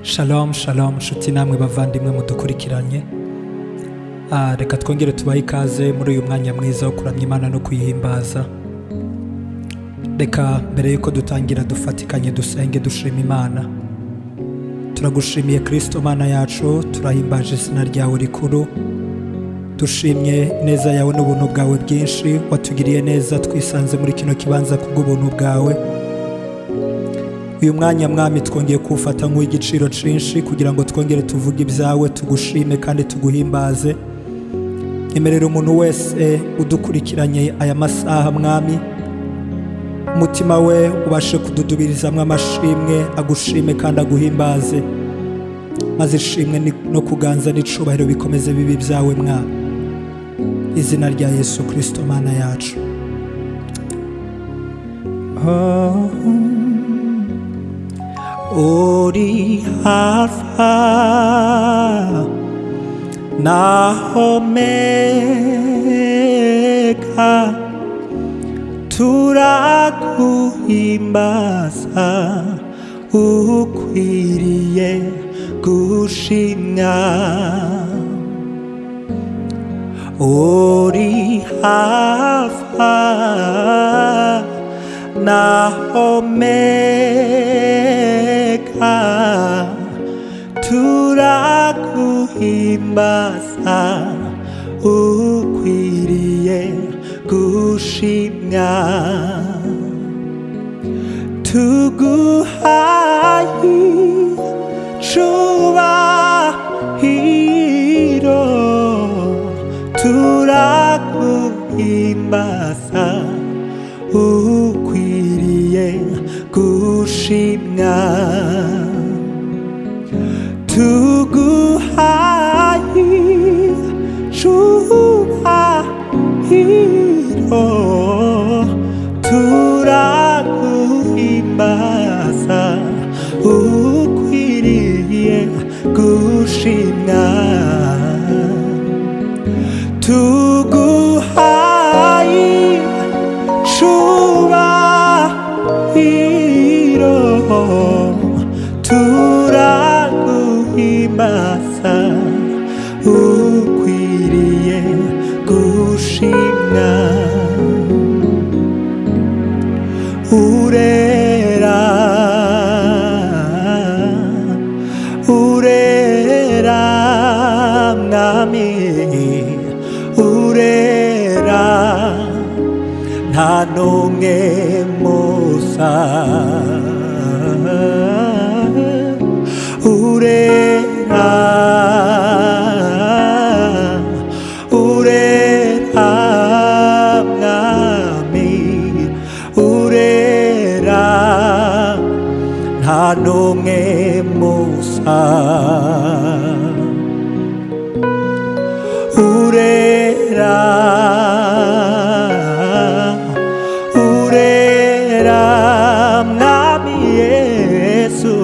Shalom shalom nshuti namwe bavandimwe mudukurikiranye. Reka twongere tubahe ikaze muri uyu mwanya mwiza wo kuramya Imana no kuyihimbaza. Reka mbere yuko dutangira dufatikanye dusenge dushima Imana. Turagushimiye Kristo Mana yacu, turahimbaje izina ryawe rikuru. Dushimye neza yawe n'ubuntu bwawe bwinshi, watugiriye neza twisanze muri kino kibanza kubw'ubuntu bwawe. Uyu mwanya mwami twongeye kuwufata nk'uw'igiciro cyinshi kugira ngo twongere tuvuge ibyawe, tugushime kandi tuguhimbaze. Emerera umuntu wese udukurikiranye aya masaha mwami, umutima we ubashe kududubirizamo amashimwe, agushime kandi aguhimbaze, maze ishimwe no kuganza n'icubahiro bikomeze bibi byawe mwami, izina rya Yesu Kristo Mana yacu. Uri Alpha na Omega, turaguhimbaza, ukwiriye gushimwa. Uri Alpha na Omega, turaguhimbaza, ukwiriye gushimwa. Tuguhaye icubahiro, turaguhimbaza, ukwiriye gushimwa. Tuguhaye icubahiro, turaguhimbaza, ukwiriye gushimwa. Tuguhaye icubahiro, turaguhimbaza, ukwiriye gushimwa. Urera, urera mwami, urera, nta n'umwe musa. Urera, urera mwami, urera, nta n'umwe musa. Urera, urera mwami Yesu,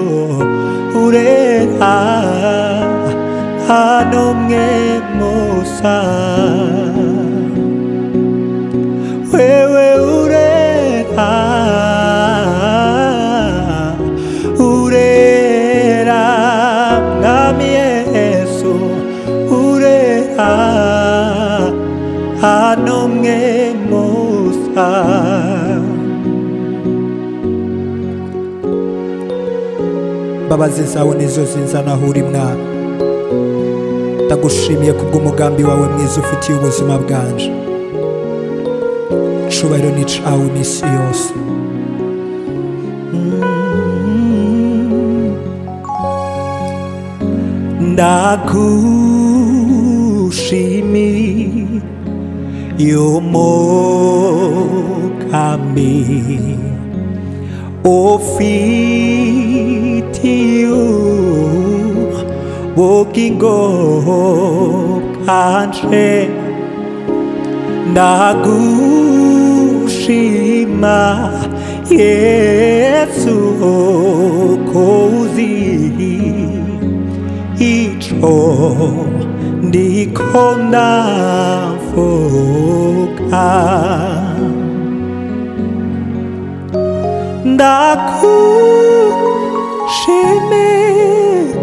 urera, nta n'umwe musa. Wewe urera, urera mwami Yesu, urera, nta n'umwe musa. Imbabazi zawe nizo zinzana aho uri mwami. Ndagushimiye kubw'umugambi wawe mwiza ufitiye ubuzima bwanje. Icubahiro ni icawe iminsi yose. Ndagushimiye umugambi ufitiye ubugingo bwanje. Ndagushima Yesu ko uzi ico ndiko ndavuga. Ndagushimiye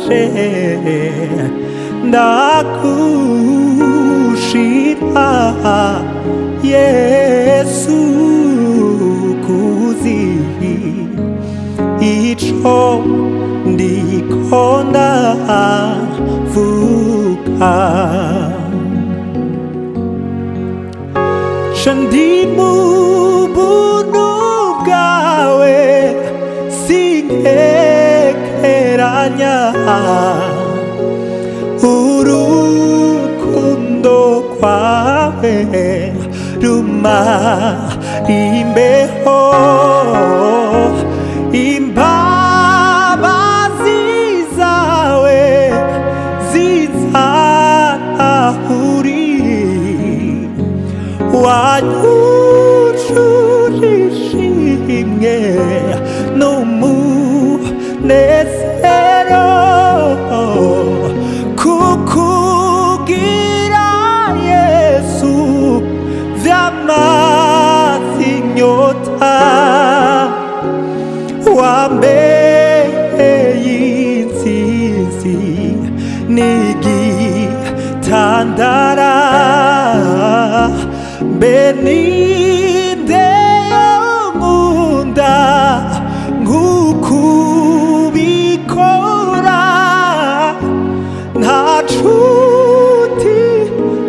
wanje ndagushira Yesu kuzi ico ndiko ndavuga ndi mu buntu bwawe sinkekeranya urukundo rwawe rumara imbeho imbabazi zawe zizahuri wanyujurishimwe n'umunezero kukugira Yesu vyamaze inyota wambeye intsinzi n'igitandara beninde nkunda nk'ukubikora nta nshuti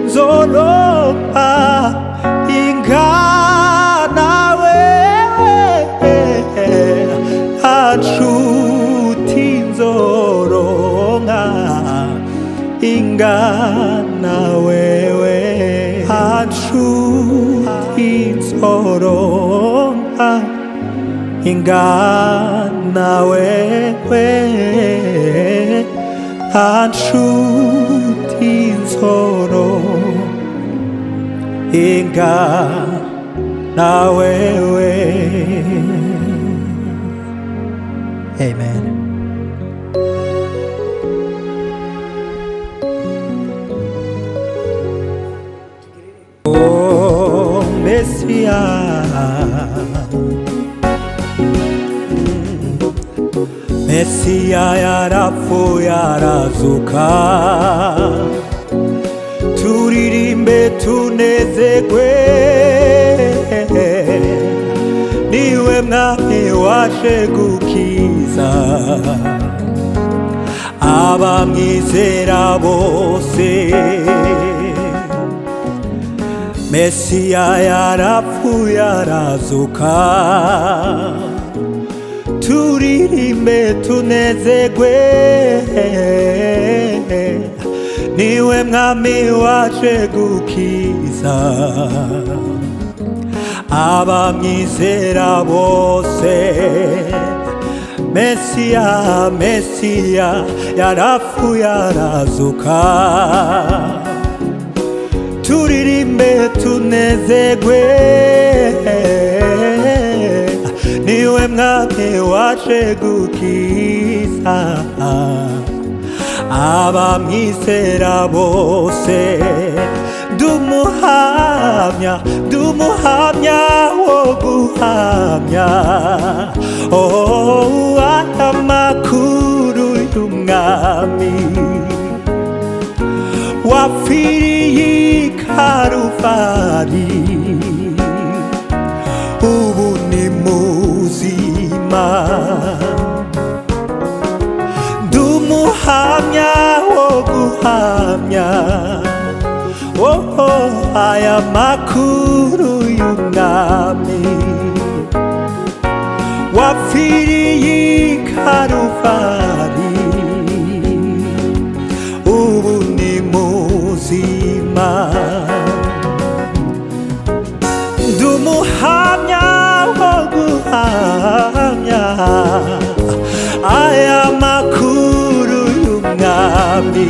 nzoronka ingana wewe nta nshuti nzoronka ingana wewe nta nshuti nzoronka ingana wewe nta nshuti nzoronka ingana wewe. Amen. Oh Mesia yarapfuye arazuka turirimbe tunezerwe niwe mwami waje gukiza abamwizera bose. Mesia yarapfuye arazuka turirimbe tunezerwe niwe mwami waje gukiza abamwizera bose. Mesia yarapfuye arazuka turirimbe tunezerwe niwe mwami waje gukiza abamwizera bose. Dumuhamya wo guhamya aya makuru y'umwami wapfiriye i Karuvari ubu ni muzima. Dumuhamya wo guhamya aya makuru y'umwami wapfiriye i Karuvari ubu ni muzima. Dumuhamya wo guhamya aya makuru y'umwami